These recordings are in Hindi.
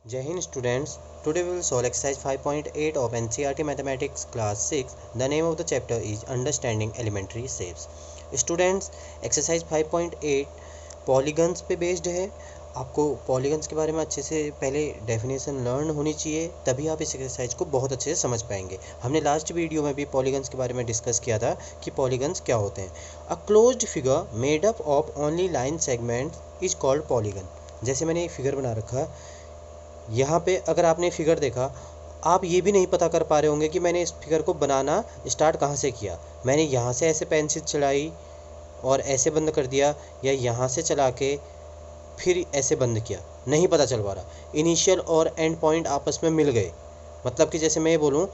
Jai Hind students, today we will solve exercise 5.8 of NCERT Mathematics class 6. The name of the chapter is Understanding Elementary Shapes. Students, exercise 5.8 polygons पे बेस्ड है। आपको पॉलीगन्स के बारे में अच्छे से पहले डेफिनेशन लर्न होनी चाहिए, तभी आप इस एक्सरसाइज को बहुत अच्छे से समझ पाएंगे। हमने लास्ट वीडियो में भी पॉलीगन्स के बारे में डिस्कस किया था कि पॉलीगन्स क्या होते हैं। A closed figure made up of only line segment is called polygon. जैसे मैंने एक फिगर बना रखा, यहाँ पे अगर आपने फिगर देखा, आप ये भी नहीं पता कर पा रहे होंगे कि मैंने इस फिगर को बनाना स्टार्ट कहाँ से किया। मैंने यहाँ से ऐसे पेंसिल चलाई और ऐसे बंद कर दिया, या यहाँ से चला के फिर ऐसे बंद किया, नहीं पता चल पा रहा। इनिशियल और एंड पॉइंट आपस में मिल गए। मतलब कि जैसे मैं ये बोलूँ,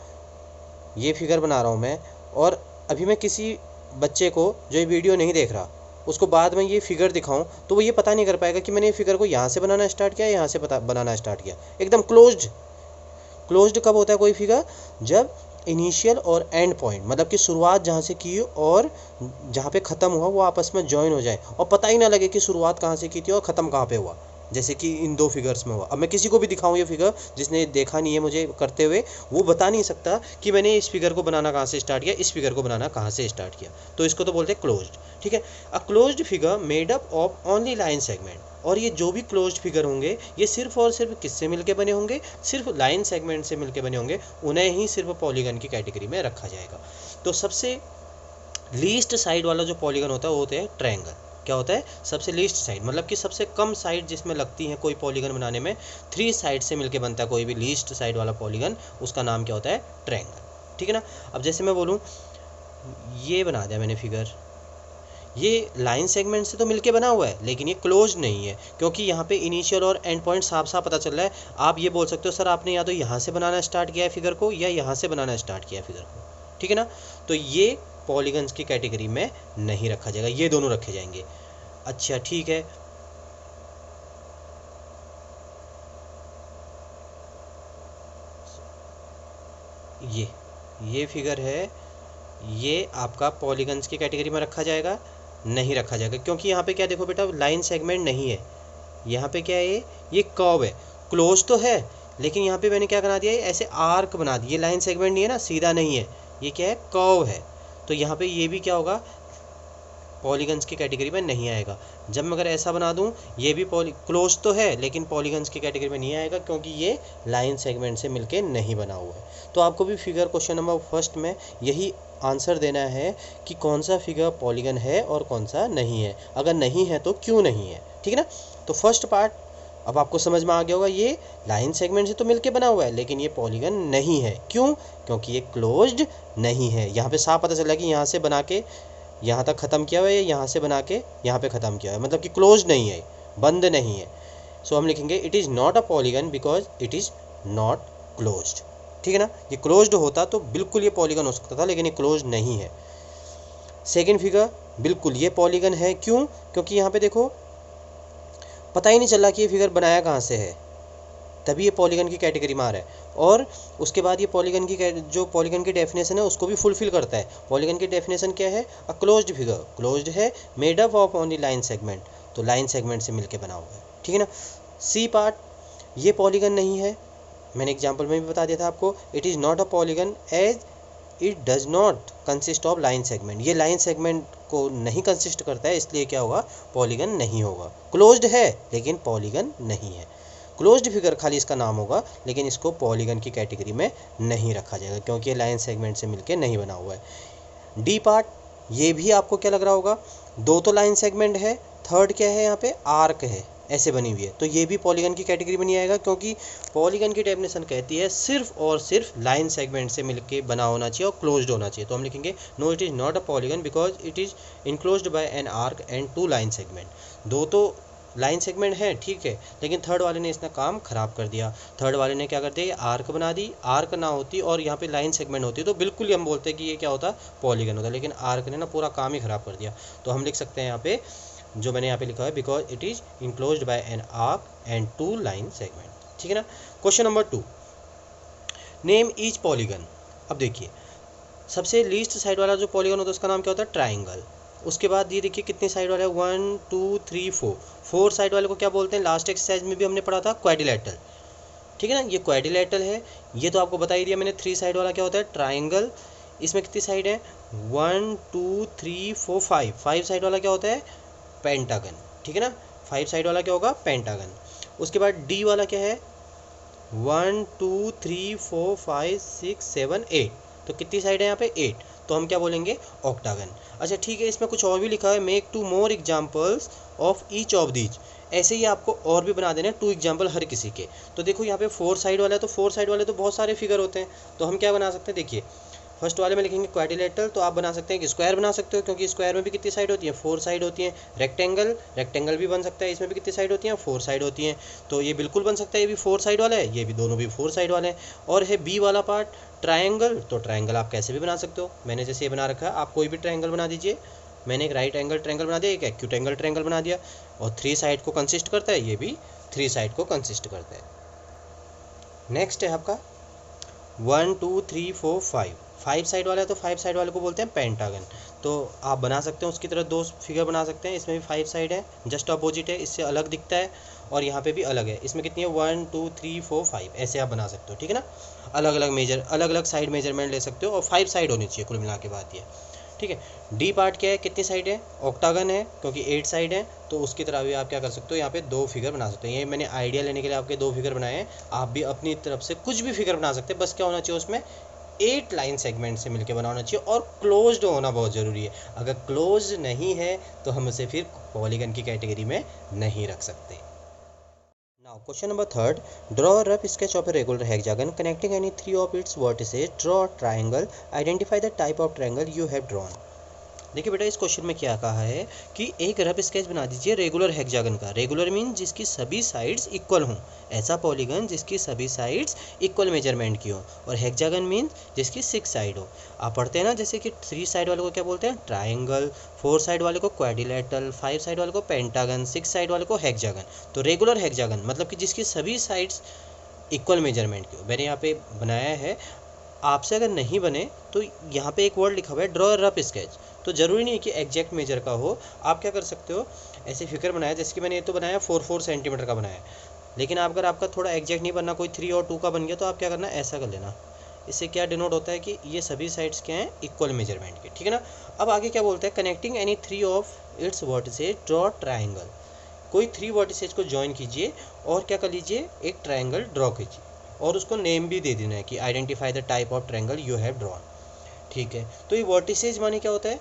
ये फिगर बना रहा हूँ मैं, और अभी मैं किसी बच्चे को जो ये वीडियो नहीं देख रहा, उसको बाद में ये फिगर दिखाऊं, तो वो ये पता नहीं कर पाएगा कि मैंने ये फिगर को यहाँ से बनाना स्टार्ट किया, यहाँ से बनाना स्टार्ट किया। एकदम क्लोज्ड कब होता है कोई फिगर? जब इनिशियल और एंड पॉइंट, मतलब कि शुरुआत जहाँ से की और जहाँ पे ख़त्म हुआ वो आपस में जॉइन हो जाए, और पता ही ना लगे कि शुरुआत कहाँ से की थी और ख़त्म कहाँ पे हुआ, जैसे कि इन दो फिगर्स में हुआ। अब मैं किसी को भी दिखाऊं ये फिगर, जिसने देखा नहीं है मुझे करते हुए, वो बता नहीं सकता कि मैंने इस फिगर को बनाना कहाँ से स्टार्ट किया, इस फिगर को बनाना कहाँ से स्टार्ट किया। तो इसको तो बोलते हैं क्लोज्ड। ठीक है, a closed figure made up of only line segment. और ये जो भी क्लोज्ड फिगर होंगे, ये सिर्फ और सिर्फ किससे मिलके बने होंगे? सिर्फ लाइन सेगमेंट से मिलके बने होंगे। उन्हें ही सिर्फ पॉलीगन की कैटेगरी में रखा जाएगा। तो सबसे लीस्ट साइड वाला जो पॉलीगन होता है वो होता है ट्रायंगल। क्या होता है? सबसे लीस्ट साइड, मतलब कि सबसे कम साइड जिसमें लगती है कोई पॉलीगन बनाने में। 3 साइड से मिलके बनता है कोई भी लीस्ट साइड वाला पॉलीगन, उसका नाम क्या होता है? ट्रायंगल। ठीक है ना। अब जैसे मैं बोलूँ, ये बना दिया मैंने फिगर, ये लाइन सेगमेंट से तो मिलके बना हुआ है, लेकिन ये क्लोज नहीं है, क्योंकि यहाँ पे इनिशियल और एंड पॉइंट साफ साफ पता चल रहा है। आप ये बोल सकते हो, सर आपने या तो यहाँ से बनाना स्टार्ट किया है फिगर को, या यहाँ से बनाना स्टार्ट किया है फिगर को। ठीक है ना। तो ये पॉलीगन्स की कैटेगरी में नहीं रखा जाएगा, ये दोनों रखे जाएंगे। अच्छा ठीक है, ये फिगर है, ये आपका पॉलीगन्स की कैटेगरी में रखा जाएगा? नहीं रखा जाएगा, क्योंकि यहाँ पे क्या देखो बेटा, लाइन सेगमेंट नहीं है। यहाँ पे क्या है? ये कर्व है। क्लोज तो है, लेकिन यहाँ पे मैंने क्या बना दिया है? ऐसे आर्क बना दिया। ये लाइन सेगमेंट नहीं है ना, सीधा नहीं है, ये क्या है? कर्व है। तो यहाँ पे ये भी क्या होगा? पॉलीगन्स की कैटेगरी में नहीं आएगा। जब मैं अगर ऐसा बना दूं, ये भी क्लोज तो है, लेकिन पॉलीगन्स की कैटेगरी में नहीं आएगा, क्योंकि ये लाइन सेगमेंट से मिलके नहीं बना हुआ है। तो आपको भी फिगर क्वेश्चन नंबर फर्स्ट में यही आंसर देना है कि कौन सा फिगर पॉलीगन है और कौन सा नहीं है। अगर नहीं है तो क्यों नहीं है। ठीक है ना। तो फर्स्ट पार्ट अब आपको समझ में आ गया होगा, ये लाइन सेगमेंट से तो मिलके बना हुआ है, लेकिन ये पॉलीगन नहीं है। क्यों? क्योंकि ये क्लोज्ड नहीं है। यहाँ पे साफ पता चला कि यहाँ से बना के यहाँ तक ख़त्म किया हुआ है, यहाँ से बना के यहाँ पे ख़त्म किया है, मतलब कि क्लोज नहीं है, बंद नहीं है। सो हम लिखेंगे it is not a polygon because it is not closed. ठीक है ना। ये क्लोज्ड होता तो बिल्कुल ये पॉलीगन हो सकता था, लेकिन ये क्लोज नहीं है। सेकेंड फिगर, बिल्कुल ये पॉलीगन है। क्यों? क्योंकि यहाँ पे देखो, पता ही नहीं चल रहा कि ये फिगर बनाया कहाँ से है, तभी ये पॉलीगन की कैटेगरी में आ रहा है। और उसके बाद ये पॉलीगन की जो पॉलीगन की डेफिनेशन है उसको भी फुलफिल करता है। पॉलीगन की डेफिनेशन क्या है? अ क्लोज्ड फिगर, क्लोज्ड है, made up of only line segment, तो लाइन सेगमेंट से मिलके बना हुआ है। ठीक है ना। सी पार्ट, ये पॉलीगन नहीं है। मैंने एग्जाम्पल में भी बता दिया था आपको, it is not a polygon as it does not consist of line segment. ये लाइन सेगमेंट को नहीं कंसिस्ट करता है, इसलिए क्या होगा? पॉलीगन नहीं होगा। क्लोज्ड है लेकिन पॉलीगन नहीं है। क्लोज्ड फिगर खाली इसका नाम होगा, लेकिन इसको पॉलीगन की कैटेगरी में नहीं रखा जाएगा, क्योंकि ये लाइन सेगमेंट से मिलके नहीं बना हुआ है। डी पार्ट, ये भी आपको क्या लग रहा होगा? दो तो लाइन सेगमेंट है, थर्ड क्या है? यहाँ पे आर्क है, ऐसे बनी हुई है, तो ये भी पॉलीगन की कैटेगरी में नहीं आएगा, क्योंकि पॉलीगन की डेफिनेशन कहती है सिर्फ और सिर्फ लाइन सेगमेंट से मिलके बना होना चाहिए और क्लोज्ड होना चाहिए। तो हम लिखेंगे no it is not a polygon because it is enclosed by an arc and 2 line segment. दो तो लाइन सेगमेंट है, ठीक है, लेकिन थर्ड वाले ने इसका काम खराब कर दिया। थर्ड वाले ने क्या कर दिया? आर्क बना दी। आर्क ना होती और यहाँ पे लाइन सेगमेंट होती तो बिल्कुल ही हम बोलते कि ये क्या होता? पॉलीगन होता, लेकिन आर्क ने ना पूरा काम ही खराब कर दिया। तो हम लिख सकते हैं यहाँ पे, जो मैंने यहाँ पे लिखा है, because it is enclosed by an arc and 2 line segment. ठीक है ना। Question number 2, name each polygon. अब देखिए, सबसे लीस्ट साइड वाला जो पॉलीगन होता है उसका नाम क्या होता है? ट्राइंगल। उसके बाद ये देखिए कितनी साइड वाला है? 1 2 3 4। 4 साइड वाले को क्या बोलते हैं? लास्ट एक्सरसाइज में भी हमने पढ़ा था, क्वाड्रिलेटरल। ठीक है ना। ये क्वाड्रिलेटरल है, ये तो आपको बता ही दिया मैंने। 3 साइड वाला क्या होता है, ट्राइंगल। इसमें कितनी साइड है, 1 2 3 4 5। 5 साइड वाला क्या होता है, पेंटागन। ठीक है ना, 5 साइड वाला क्या होगा, पेंटागन। उसके बाद डी वाला क्या है, 1 2 3 4 5 6 7 8। तो कितनी साइड है यहाँ पे, 8। तो हम क्या बोलेंगे, ऑक्टागन। अच्छा ठीक है, इसमें कुछ और भी लिखा है, make 2 more examples of each of these. ऐसे ही आपको और भी बना देना है 2 एग्जाम्पल हर किसी के। तो देखो यहाँ पे 4 साइड वाला है, तो 4 साइड वाले तो बहुत सारे फिगर होते हैं। तो हम क्या बना सकते हैं, देखिए फर्स्ट वाले में लिखेंगे क्वाड्रिलेटरल, तो आप बना सकते हैं कि स्क्वायर बना सकते हो, क्योंकि स्क्वायर में भी कितनी साइड होती है, 4 साइड होती हैं। रेक्टेंगल, रेक्टेंगल भी बन सकता है, इसमें भी कितनी साइड होती हैं, 4 साइड होती हैं। तो ये बिल्कुल बन सकता है, ये भी 4 साइड वाला है, ये भी दोनों भी 4 साइड वाले हैं। और है बी वाला पार्ट, ट्रायंगल। तो ट्रायंगल आप कैसे भी बना सकते हो, मैंने जैसे ये बना रखा है, आप कोई भी ट्रायंगल बना दीजिए। मैंने एक राइट एंगल ट्रायंगल बना दिया, एक एक्यूट एंगल ट्रायंगल बना दिया, और 3 साइड को कंसिस्ट करता है, ये भी 3 साइड को कंसिस्ट करता है। नेक्स्ट है आपका 1 2 3 4 5। 5 साइड वाला है, तो 5 साइड वाले को बोलते हैं पेंटागन। तो आप बना सकते हैं उसकी तरह 2 फिगर बना सकते हैं। इसमें भी 5 साइड है, जस्ट अपोजिट है, इससे अलग दिखता है। और यहाँ पे भी अलग है, इसमें कितनी है, 1 2 3 4 5। ऐसे आप बना सकते हो, ठीक है ना। अलग अलग साइड मेजरमेंट ले सकते हो, और 5 साइड होनी चाहिए कुल मिला के बात ये, ठीक है। डी पार्ट क्या है, कितनी साइड है, ऑक्टागन है, क्योंकि 8 साइड है। तो उसकी तरह भी आप क्या कर सकते हो, यहाँ पे 2 फिगर बना सकते हो। ये मैंने आइडिया लेने के लिए आपके 2 फिगर बनाए हैं, आप भी अपनी तरफ से कुछ भी फिगर बना सकते हैं। बस क्या होना चाहिए उसमें, 8 लाइन सेगमेंट से मिलकर बनाना चाहिए, और क्लोज्ड होना बहुत ज़रूरी है। अगर क्लोज नहीं है तो हम उसे फिर पॉलीगन की कैटेगरी में नहीं रख सकते। Now question number 3, draw a rough sketch of a regular hexagon connecting any 3 of its vertices. Draw a triangle. Identify the type of triangle you have drawn. देखिए बेटा, इस क्वेश्चन में क्या कहा है कि एक रफ स्केच बना दीजिए रेगुलर हेक्सागन का। रेगुलर मीन जिसकी सभी साइड्स इक्वल हों, ऐसा पॉलीगन जिसकी सभी साइड्स इक्वल मेजरमेंट की हो। और हेक्सागन मीन जिसकी 6 साइड हो। आप पढ़ते हैं ना, जैसे कि 3 साइड वाले को क्या बोलते हैं, ट्राइंगल। 4 साइड वाले को क्वाड्रिलेटरल। 5 साइड वाले को पेंटागन। 6 साइड वाले को हेक्सागन। तो रेगुलर हेक्सागन मतलब कि जिसकी सभी साइड्स इक्वल मेजरमेंट की हो। मैंने यहाँ पे बनाया है, आपसे अगर नहीं बने तो यहाँ पे एक वर्ड लिखा हुआ है, ड्रॉ अ रफ स्केच। तो ज़रूरी नहीं कि एग्जैक्ट मेजर का हो, आप क्या कर सकते हो, ऐसे फिगर बनाया, जैसे कि मैंने ये तो बनाया 4 सेंटीमीटर का बनाया। लेकिन आप अगर आपका थोड़ा एग्जैक्ट नहीं बनना, कोई 3 और 2 का बन गया, तो आप क्या करना, ऐसा कर लेना। इससे क्या डिनोट होता है कि ये सभी साइड्स क्या हैं, इक्वल मेजरमेंट के, ठीक है ना। अब आगे क्या बोलता है, connecting any 3 of its vertices draw triangle. कोई 3 वर्टिसेज को ज्वाइन कीजिए और क्या कर लीजिए, एक ट्राइंगल ड्रॉ कीजिए, और उसको नेम भी दे देना है कि identify the type of triangle you have drawn, ठीक है। तो ये वर्टिसेज माने क्या होता है,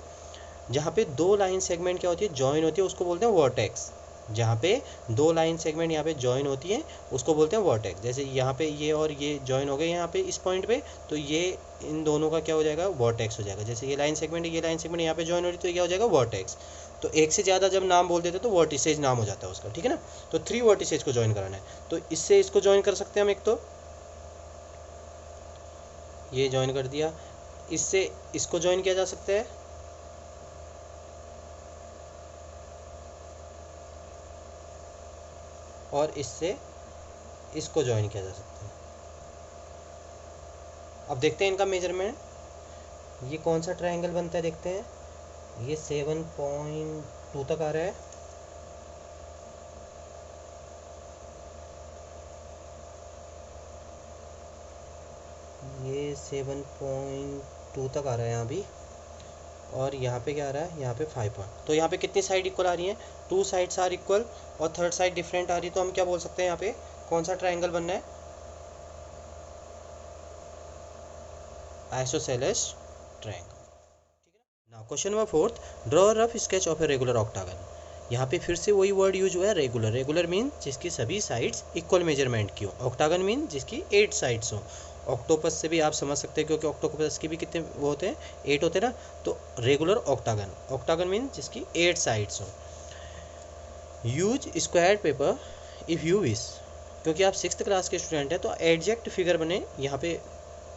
जहाँ पे 2 लाइन सेगमेंट क्या होती है, जॉइन होती है, उसको बोलते हैं वर्टेक्स। जहाँ पे 2 लाइन सेगमेंट यहाँ पे जॉइन होती है, उसको बोलते हैं वर्टेक्स। जैसे यहाँ पे ये और ये जॉइन हो गए यहाँ पे इस पॉइंट पे, तो ये इन दोनों का क्या हो जाएगा, वर्टेक्स हो जाएगा। जैसे ये लाइन सेगमेंट ये लाइन सेगमेंट यहाँ पे जॉइन हो रही, तो ये क्या हो जाएगा, वर्टेक्स। तो एक से ज़्यादा जब नाम बोल देते तो वर्टिसेज नाम हो जाता है उसका, ठीक है ना। तो 3 वर्टिसेज को ज्वाइन कराना है, तो इससे इसको ज्वाइन कर सकते हैं हम। एक तो ये ज्वाइन कर दिया, इससे इसको ज्वाइन किया जा सकता है, और इससे इसको ज्वाइन किया जा सकता है। अब देखते हैं इनका मेजरमेंट, ये कौन सा ट्रायंगल बनता है, देखते हैं। ये 7.2 तक आ रहा है, ये 7.2 तक आ रहा है यहाँ भी, और यहाँ पे क्या आ रहा है, यहाँ पे 5 पॉइंट। तो यहाँ पे कितनी साइड इक्वल आ रही हैं, 2 साइड्स आर इक्वल, और थर्ड साइड डिफरेंट आ रही है। तो हम क्या बोल सकते हैं, यहाँ पे कौन सा ट्रायंगल बनना है, आइसोसेलेस ट्रायंगल, ठीक है। Now question number 4, draw a rough sketch of a regular octagon. यहाँ पे फिर से वही वर्ड यूज हुआ है, रेगुलर। रेगुलर मीन जिसकी सभी साइड्स इक्वल मेजरमेंट की हो। ऑक्टागन मीन जिसकी 8 साइड्स हो। ऑक्टोपस से भी आप समझ सकते हैं, क्योंकि ऑक्टोपस की भी कितने वो होते हैं, 8 होते हैं ना। तो रेगुलर ऑक्टागन, ऑक्टागन मीन जिसकी 8 साइड्स हो। Use square paper if you wish. क्योंकि आप 6th क्लास के स्टूडेंट हैं, तो एग्जैक्ट फिगर बने। यहाँ पे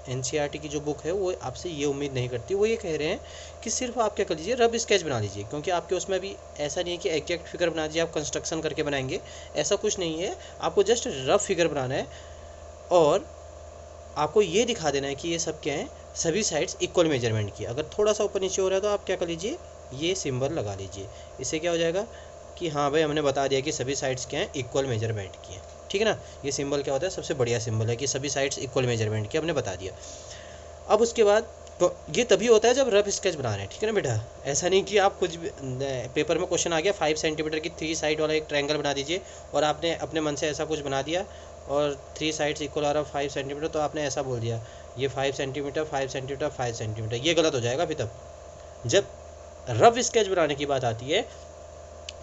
NCERT की जो बुक है वो आपसे ये उम्मीद नहीं करती, वो ये कह रहे हैं कि सिर्फ आप क्या कर लीजिए, रफ स्केच बना लीजिए। क्योंकि आपके उसमें भी ऐसा नहीं है कि एग्जैक्ट फिगर बना दीजिए, आप कंस्ट्रक्शन करके बनाएंगे, ऐसा कुछ नहीं है। आपको जस्ट रफ फिगर बनाना है, और आपको ये दिखा देना है कि ये सब क्या है, सभी साइड्स इक्वल मेजरमेंट की। अगर थोड़ा सा ऊपर नीचे हो रहा है तो आप क्या कर लीजिए, ये सिंबल लगा लीजिए। इससे क्या हो जाएगा कि हाँ भाई, हमने बता दिया कि सभी साइड्स क्या हैं, इक्वल मेजरमेंट की है। ठीक है ना। ये सिंबल क्या होता है, सबसे बढ़िया सिंबल है कि सभी साइड्स इक्वल मेजरमेंट की, हमने बता दिया। अब उसके बाद तो ये तभी होता है जब रफ स्केच बना रहे हैं, ठीक है ना बेटा। ऐसा नहीं कि आप कुछ भी पेपर में क्वेश्चन आ गया 5 सेंटीमीटर की 3 साइड वाला एक ट्रायंगल बना दीजिए और आपने अपने मन से ऐसा कुछ बना दिया और 3 साइड्स इक्वल आ रहा 5 सेंटीमीटर, तो आपने ऐसा बोल दिया ये 5 सेंटीमीटर 5 सेंटीमीटर 5 सेंटीमीटर, ये गलत हो जाएगा। अभी तब जब रफ स्केच बनाने की बात आती है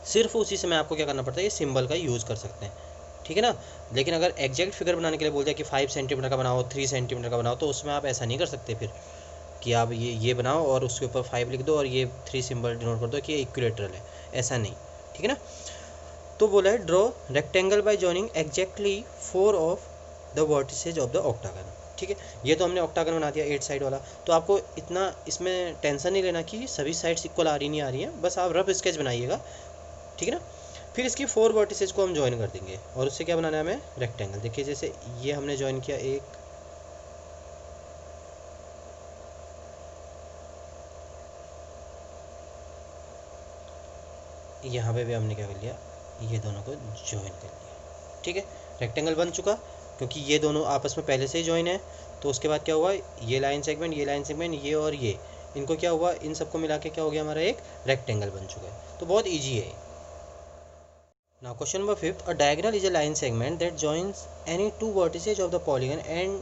सिर्फ उसी समय आपको क्या करना पड़ता है, ये सिंबल का यूज़ कर सकते हैं, ठीक है ना। लेकिन अगर एग्जैक्ट फिगर बनाने के लिए बोल दिया कि 5 सेंटीमीटर का बनाओ 3 सेंटीमीटर का बनाओ, तो उसमें आप ऐसा नहीं कर सकते फिर कि आप ये बनाओ और उसके ऊपर 5 लिख दो और ये 3 सिंबल डिनोट कर दो कि ये इक्विलेटरल है, ऐसा नहीं, ठीक है ना। तो बोला है draw rectangle bye joining exactly 4 of the vertices of the octagon, ठीक है। ये तो हमने ऑक्टागन बना दिया 8 साइड वाला, तो आपको इतना इसमें टेंशन नहीं लेना कि सभी साइड्स इक्वल आ रही नहीं आ रही हैं, बस आप रफ स्केच बनाइएगा, ठीक है ना। फिर इसकी 4 वर्टिसेज को हम ज्वाइन कर देंगे और उससे क्या बनाना है हमें, रेक्टेंगल। देखिए जैसे ये हमने ज्वाइन किया एक, यहाँ पे भी हमने क्या कर लिया, ये दोनों को ज्वाइन कर लिया, ठीक है। रेक्टेंगल बन चुका क्योंकि ये दोनों आपस में पहले से ही ज्वाइन है। तो उसके बाद क्या हुआ, ये लाइन सेगमेंट ये और ये, इनको क्या हुआ, इन सबको मिला के क्या हो गया, हमारा एक रेक्टेंगल बन चुका है। तो बहुत ईजी है। Now question number 5, a diagonal is a line segment that joins any two vertices of the polygon and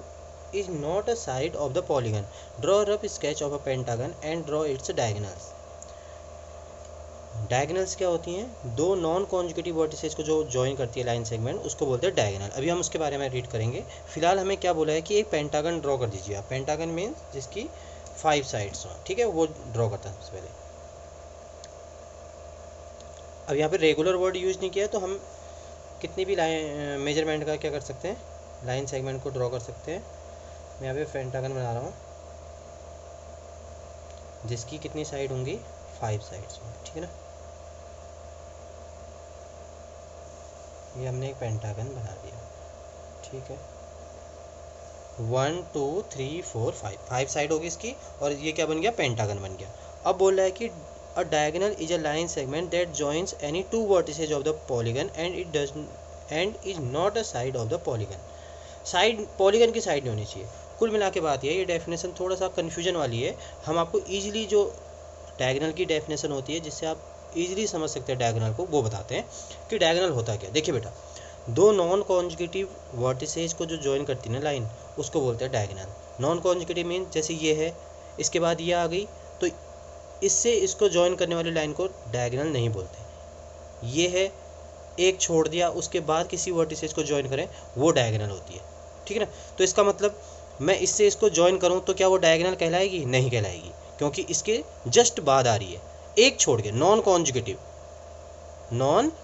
is not a side of the polygon. Draw a rough sketch of a pentagon and draw it's diagonals. Diagonals क्या होती हैं, दो नॉन कॉन्जुगेटिव वर्टिसेज को जो ज्वाइन करती है लाइन सेगमेंट, उसको बोलते हैं डायगोनल। अभी हम उसके बारे में रीड करेंगे। फिलहाल हमें क्या बोला है कि एक पेंटागन ड्रॉ कर दीजिए आप। पेंटागन मीन्स जिसकी 5 साइड्स हों, ठीक है, वो ड्रॉ करता है सबसे पहले। अब यहाँ पे रेगुलर वर्ड यूज़ नहीं किया है, तो हम कितनी भी लाइन मेजरमेंट का क्या कर सकते हैं, लाइन सेगमेंट को ड्रॉ कर सकते हैं। मैं यहाँ पे पेंटागन बना रहा हूँ जिसकी कितनी साइड होंगी, 5 साइड्स होंगी, ठीक है ना। ये हमने एक पेंटागन बना दिया, ठीक है। 1 2 3 4 5 साइड होगी इसकी, और ये क्या बन गया, पेंटागन बन गया। अब बोल रहा है कि अ diagonal is a line segment that joins any two vertices of the polygon and is not a side of the polygon. Side polygon की साइड नहीं होनी चाहिए। कुल मिला के बात ये डेफिनेशन थोड़ा सा कन्फ्यूजन वाली है। हम आपको ईजिली जो डायगोनल की डेफिनेशन होती है जिससे आप ईजिली समझ सकते हैं डायगोनल को, वो बताते हैं कि डायगोनल होता क्या। देखिए बेटा, दो नॉन कॉन्जुगेटिव वर्टिसेज को जो ज्वाइन करती है ना लाइन, उसको बोलते हैं डायगोनल। नॉन कॉन्जुगेटिव मीन जैसे ये है, इसके बाद ये आ गई, तो इससे इसको ज्वाइन करने वाली लाइन को डायगोनल नहीं बोलते। ये है, एक छोड़ दिया, उसके बाद किसी वर्टिसेज को ज्वाइन करें, वो डायगोनल होती है, ठीक है ना। तो इसका मतलब मैं इससे इसको ज्वाइन करूं तो क्या वो डायगोनल कहलाएगी, नहीं कहलाएगी, क्योंकि इसके जस्ट बाद आ रही है, एक छोड़ के। नॉन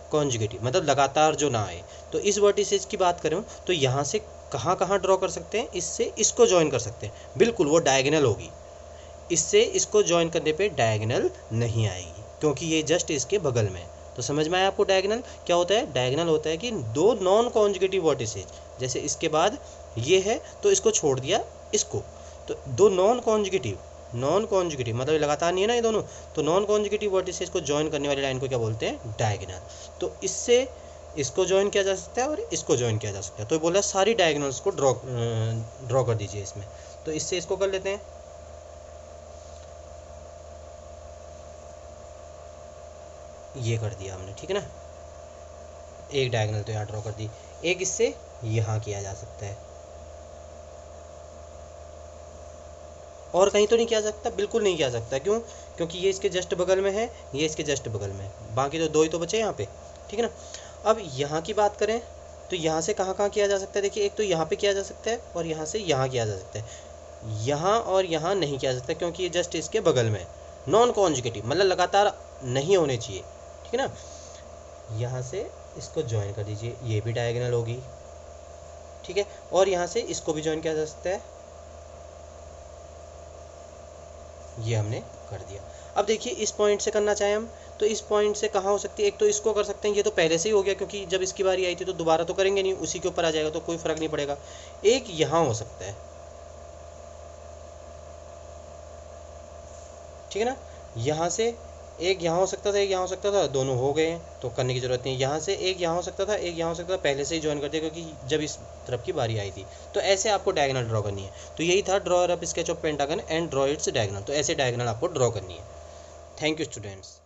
कॉन्जुगेटिव मतलब लगातार जो ना आए। तो इस वर्टिसेज की बात करें तो यहाँ से कहाँ कहाँ ड्रॉ कर सकते हैं, इससे इसको ज्वाइन कर सकते हैं, बिल्कुल वो डायगोनल होगी। इससे इसको ज्वाइन करने पे डायगोनल नहीं आएगी क्योंकि ये जस्ट इसके बगल में है। तो समझ में आया आपको डायगोनल क्या होता है। डायगोनल होता है कि दो नॉन कॉन्जुगेटिव वर्टिसेज, जैसे इसके बाद ये है तो इसको छोड़ दिया इसको, तो दो नॉन कॉन्जुगेटिव मतलब लगातार नहीं है ना ये दोनों, तो नॉन कॉन्जुगेटिव वर्टिसेज को ज्वाइन करने वाली लाइन को क्या बोलते हैं, डायगोनल। तो इससे इसको ज्वाइन किया जा सकता है और इसको ज्वाइन किया जा सकता है। तो बोला सारी डायगोनल्स को ड्रॉ कर दीजिए इसमें। तो इससे इसको कर लेते हैं, ये कर दिया हमने, ठीक है ना। एक डायगोनल तो यहाँ ड्रॉ कर दी, एक इससे यहाँ किया जा सकता है। और कहीं तो नहीं किया सकता, बिल्कुल नहीं किया सकता। क्यों, क्योंकि ये इसके जस्ट बगल में है, ये इसके जस्ट बगल में है, बाकी तो दो ही तो बचे यहाँ पे, ठीक है ना। अब यहाँ की बात करें तो यहाँ से कहाँ कहाँ किया जा सकता है। देखिए एक तो यहाँ पे किया जा सकता है और यहाँ से यहाँ किया जा सकता है। यहाँ और यहाँ नहीं किया जा सकता क्योंकि ये जस्ट इसके बगल में है। नॉन कॉन्जुगेटिव मतलब लगातार नहीं होने चाहिए, ठीक है ना। यहाँ से इसको ज्वाइन कर दीजिए, ये भी डायगोनल होगी, ठीक है। और यहाँ से इसको भी ज्वाइन किया जा सकता है, ये हमने कर दिया। अब देखिए इस पॉइंट से करना चाहें हम तो इस पॉइंट से कहाँ हो सकती है, एक तो इसको कर सकते हैं, ये तो पहले से ही हो गया क्योंकि जब इसकी बारी आई थी तो दोबारा तो करेंगे नहीं, उसी के ऊपर आ जाएगा तो कोई फ़र्क नहीं पड़ेगा। एक यहाँ हो सकता है, ठीक है ना। यहाँ से एक यहाँ हो सकता था, एक यहाँ हो सकता था, दोनों हो गए हैं तो करने की ज़रूरत नहीं है। यहाँ से एक यहाँ हो सकता था, एक यहाँ हो सकता था, पहले से ही ज्वाइन कर दिया क्योंकि जब इस तरफ की बारी आई थी। तो ऐसे आपको डायगोनल ड्रॉ करनी है। तो यही था draw a rough sketch of pentagon and draw its diagonal. तो ऐसे डायगोनल आपको ड्रॉ करनी है। Thank you students.